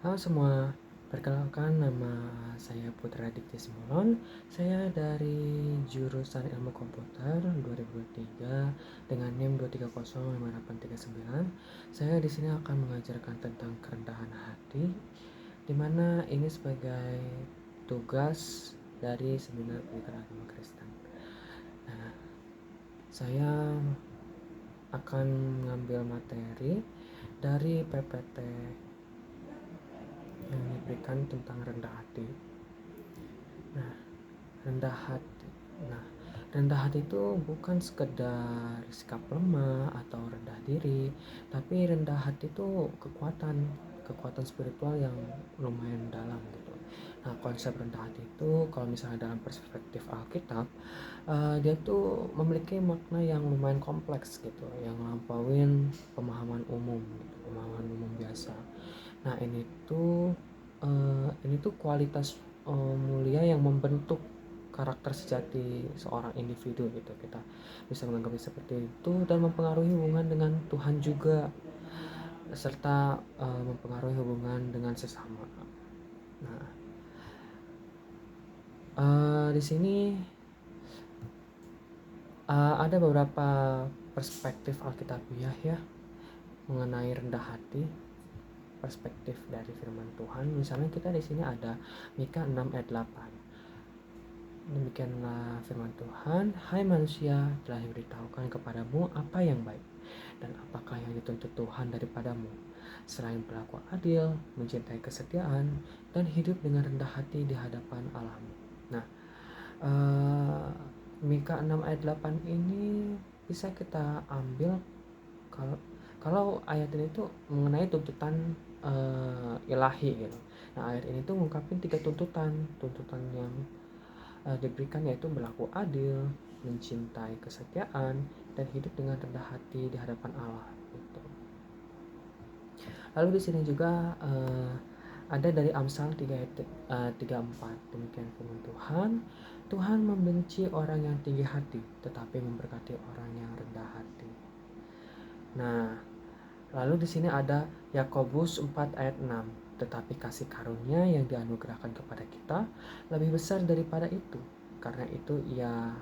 Halo semua, perkenalkan nama saya Putra Dikti Simbolon. Saya dari jurusan Ilmu Komputer 2023 dengan NIM 2305839. Saya di sini akan mengajarkan tentang kerendahan hati, di mana ini sebagai tugas dari Seminar Pendidikan Agama Kristen. Nah, saya akan mengambil materi dari PPT yang diberikan tentang rendah hati. Nah, rendah hati. Nah, rendah hati itu bukan sekedar sikap lemah atau rendah diri, tapi rendah hati itu kekuatan spiritual yang lumayan dalam gitu. Nah, konsep rendah hati itu kalau misalnya dalam perspektif Alkitab, dia tuh memiliki makna yang lumayan kompleks gitu, yang melampauin pemahaman umum gitu, pemahaman umum biasa. Nah, ini tuh kualitas mulia yang membentuk karakter sejati seorang individu gitu, kita bisa menganggapnya seperti itu, dan mempengaruhi hubungan dengan Tuhan juga, serta mempengaruhi hubungan dengan sesama. Nah, di sini ada beberapa perspektif Alkitabiah ya mengenai rendah hati, perspektif dari firman Tuhan. Misalnya kita di sini ada Mika 6 ayat 8. Demikianlah firman Tuhan, hai manusia, telah diberitahukan kepadamu apa yang baik dan apakah yang dituntut Tuhan daripadamu, selain berlaku adil, mencintai kesetiaan, dan hidup dengan rendah hati di hadapan Allahmu. Nah, Mika 6 ayat 8 ini bisa kita ambil kalau kalau ayat ini tuh mengenai tuntutan ilahi gitu. Nah, ayat ini tuh ngungkapin 3 tuntutan yang diberikan, yaitu berlaku adil, mencintai kesetiaan, dan hidup dengan rendah hati di hadapan Allah gitu. Lalu di sini juga ada dari Amsal 3 ayat 34. Demikian firman Tuhan, Tuhan membenci orang yang tinggi hati, tetapi memberkati orang yang rendah hati. Nah, lalu di sini ada Yakobus 4 ayat 6. Tetapi kasih karunia yang dianugerahkan kepada kita lebih besar daripada itu. Karena itu ia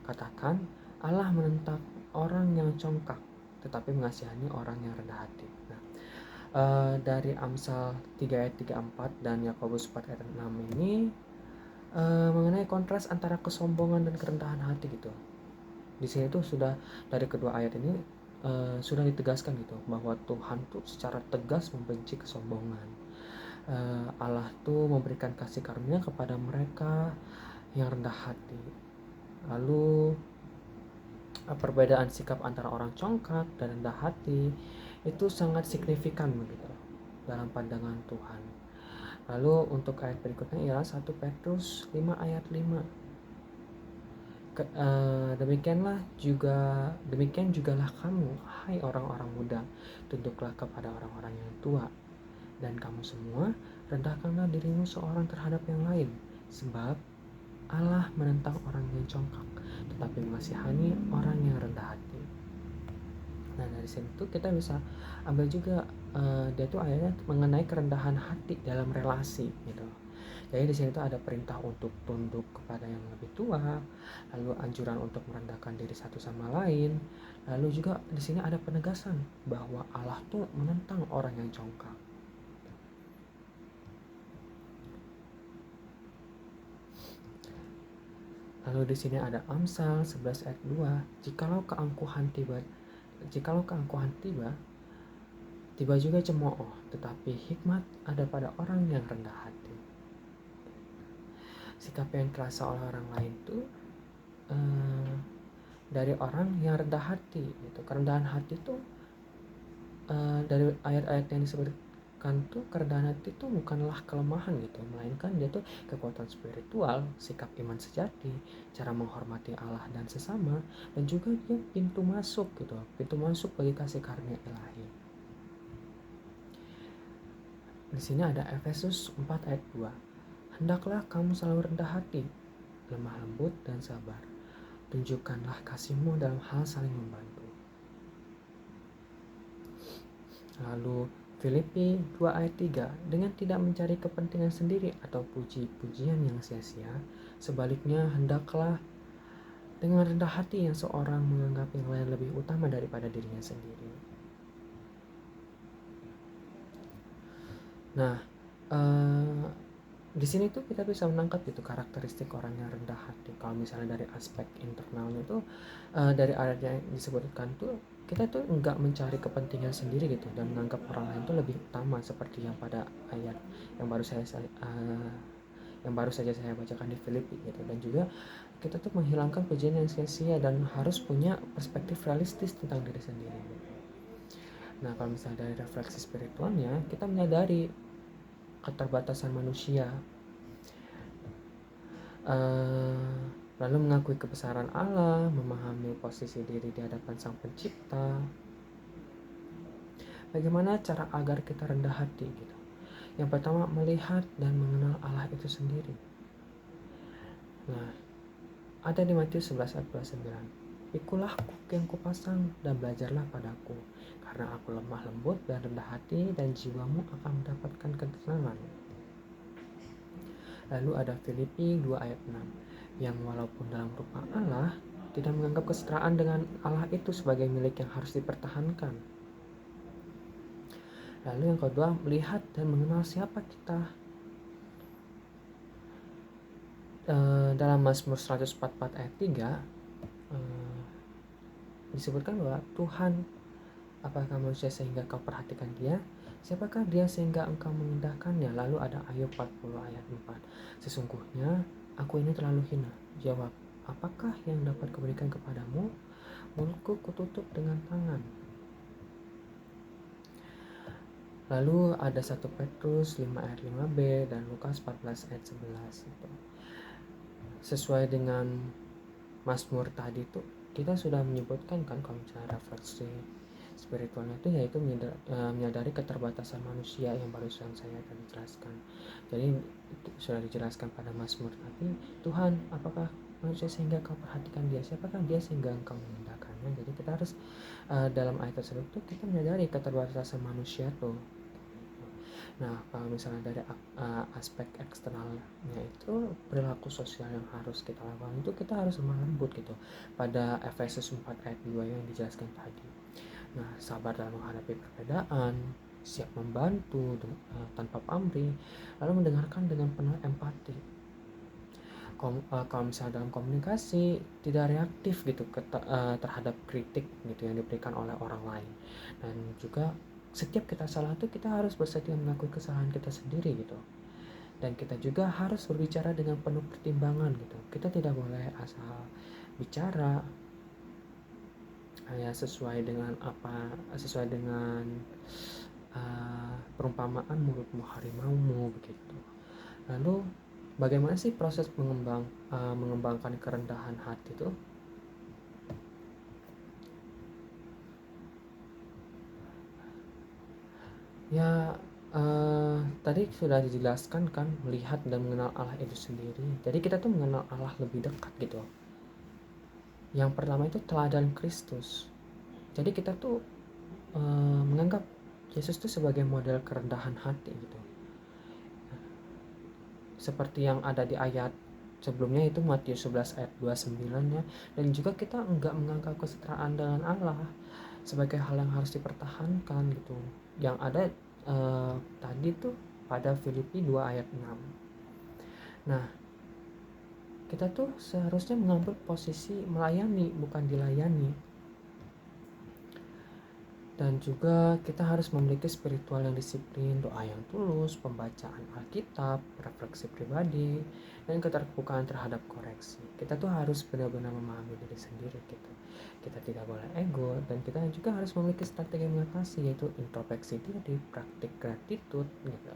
katakan, Allah menentang orang yang congkak, tetapi mengasihani orang yang rendah hati. Nah, dari Amsal 3 ayat 34 dan Yakobus 4 ayat 6 ini mengenai kontras antara kesombongan dan kerendahan hati gitu. Di sini tuh sudah dari kedua ayat ini sudah ditegaskan gitu bahwa Tuhan tuh secara tegas membenci kesombongan. Allah tuh memberikan kasih karunia kepada mereka yang rendah hati. Lalu perbedaan sikap antara orang congkak dan rendah hati itu sangat signifikan begitu dalam pandangan Tuhan. Lalu untuk ayat berikutnya ialah 1 Petrus 5 ayat 5. Demikian jugalah kamu, hai orang-orang muda, tunduklah kepada orang-orang yang tua, dan kamu semua rendahkanlah dirimu seorang terhadap yang lain, sebab Allah menentang orang yang congkak, tetapi mengasihani orang yang rendah hati. Nah, dari situ tuh kita bisa ambil juga dia tuh ayatnya mengenai kerendahan hati dalam relasi gitu. Jadi di sini tuh ada perintah untuk tunduk kepada yang lebih tua, lalu anjuran untuk merendahkan diri satu sama lain, lalu juga di sini ada penegasan bahwa Allah tuh menentang orang yang congkak. Lalu di sini ada Amsal 11 ayat 2, jikalau keangkuhan tiba, tiba juga cemooh, tetapi hikmat ada pada orang yang rendah hati. Sikap yang terasa oleh orang lain tuh dari orang yang rendah hati gitu. Kerendahan hati tuh dari ayat-ayat yang disebutkan tuh, kerendahan hati tuh bukanlah kelemahan gitu, melainkan dia tuh kekuatan spiritual, sikap iman sejati, cara menghormati Allah dan sesama, dan juga dia pintu masuk bagi kasih karunia ilahi. Di sini ada Efesus 4 ayat 2. Hendaklah kamu selalu rendah hati, lemah lembut dan sabar. Tunjukkanlah kasihmu dalam hal saling membantu. Lalu Filipi 2 ayat 3, dengan tidak mencari kepentingan sendiri atau puji-pujian yang sia-sia, sebaliknya hendaklah dengan rendah hati yang seorang menganggap yang lain lebih utama daripada dirinya sendiri. Nah, di sini tuh kita bisa menangkap itu karakteristik orang yang rendah hati. Kalau misalnya dari aspek internalnya tuh, dari ayat yang disebutkan tuh, kita tuh enggak mencari kepentingan sendiri gitu dan menganggap orang lain tuh lebih utama, seperti yang pada ayat yang baru saja saya bacakan di Filipi gitu. Dan juga kita tuh menghilangkan pujian yang sia-sia dan harus punya perspektif realistis tentang diri sendiri. Nah, kalau misalnya dari refleksi spiritualnya, kita menyadari keterbatasan manusia, lalu mengakui kebesaran Allah, memahami posisi diri di hadapan Sang Pencipta. Bagaimana cara agar kita rendah hati gitu? Yang pertama, melihat dan mengenal Allah itu sendiri. Nah, ada di Matius 11 ayat 29. Pikulah kuk yang kupasang dan belajarlah padaku, karena aku lemah lembut dan rendah hati, dan jiwamu akan mendapatkan ketenangan. Lalu ada Filipi 2 ayat 6, yang walaupun dalam rupa Allah, tidak menganggap kesetaraan dengan Allah itu sebagai milik yang harus dipertahankan. Lalu yang kedua, melihat dan mengenal siapa kita. Dalam Mazmur 144 ayat 3, disebutkan bahwa Tuhan, apakah manusia sehingga kau perhatikan dia? Siapakah dia sehingga engkau mengindahkannya? Lalu ada Ayub 40 ayat 4. Sesungguhnya aku ini terlalu hina. Jawab, apakah yang dapat kuberikan kepadamu? Mulutku kututup dengan tangan. Lalu ada 1 Petrus 5 ayat 5b dan Lukas 14 ayat 11 itu. Sesuai dengan Mazmur tadi tuh, kita sudah menyebutkan kan kalau misalnya refleksi spiritualnya itu yaitu menyadari keterbatasan manusia yang barusan saya tadi jelaskan. Jadi sudah dijelaskan pada Mazmur tadi, Tuhan, apakah manusia sehingga kau perhatikan dia? Siapakah dia sehingga engkau mengindahkannya? Jadi kita harus dalam ayat tersebut tuh kita menyadari keterbatasan manusia tuh. Nah, kalau misalnya dari aspek eksternalnya itu perilaku sosial yang harus kita lakukan itu kita harus lemah lembut gitu. Pada Efesus 4 ayat 2 yang dijelaskan tadi. Nah, sabar dalam menghadapi perbedaan, siap membantu tanpa pamrih, lalu mendengarkan dengan penuh empati. Kalau misalnya dalam komunikasi tidak reaktif gitu terhadap kritik gitu yang diberikan oleh orang lain. Dan juga setiap kita salah itu kita harus bersedia mengakui kesalahan kita sendiri gitu. Dan kita juga harus berbicara dengan penuh pertimbangan gitu. Kita tidak boleh asal bicara ya sesuai dengan perumpamaan mulutmu harimaumu begitu. Lalu bagaimana sih proses mengembangkan kerendahan hati itu? Ya tadi sudah dijelaskan kan, melihat dan mengenal Allah itu sendiri. Jadi kita tuh mengenal Allah lebih dekat gitu. Yang pertama itu teladan Kristus. Jadi kita tuh menganggap Yesus tuh sebagai model kerendahan hati gitu. Seperti yang ada di ayat sebelumnya itu Matius 11 ayat 29 ya. Dan juga kita enggak menganggap kesetaraan dengan Allah sebagai hal yang harus dipertahankan gitu. Yang ada tadi tuh pada Filipi 2 ayat 6. Nah, kita tuh seharusnya mengambil posisi melayani, bukan dilayani. Dan juga kita harus memiliki spiritual yang disiplin, doa yang tulus, pembacaan Alkitab, refleksi pribadi, dan keterbukaan terhadap koreksi. Kita tuh harus benar-benar memahami diri sendiri gitu. Kita tidak boleh ego, dan kita juga harus memiliki strategi mengatasi, yaitu introspeksi diri, praktik gratitude gitu.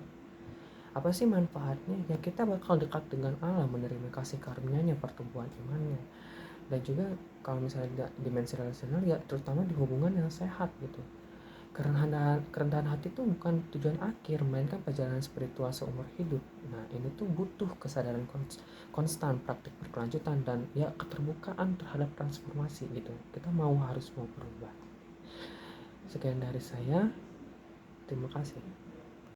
Apa sih manfaatnya? Ya kita bakal dekat dengan Allah, menerima kasih karunia-Nya, pertumbuhan imannya. Dan juga kalau misalnya dimensi relasional ya terutama di hubungan yang sehat gitu. Kerendahan hati itu bukan tujuan akhir, melainkan perjalanan spiritual seumur hidup. Nah, ini tuh butuh kesadaran konstan, praktik berkelanjutan, dan ya keterbukaan terhadap transformasi gitu. Kita harus mau berubah. Sekian dari saya. Terima kasih.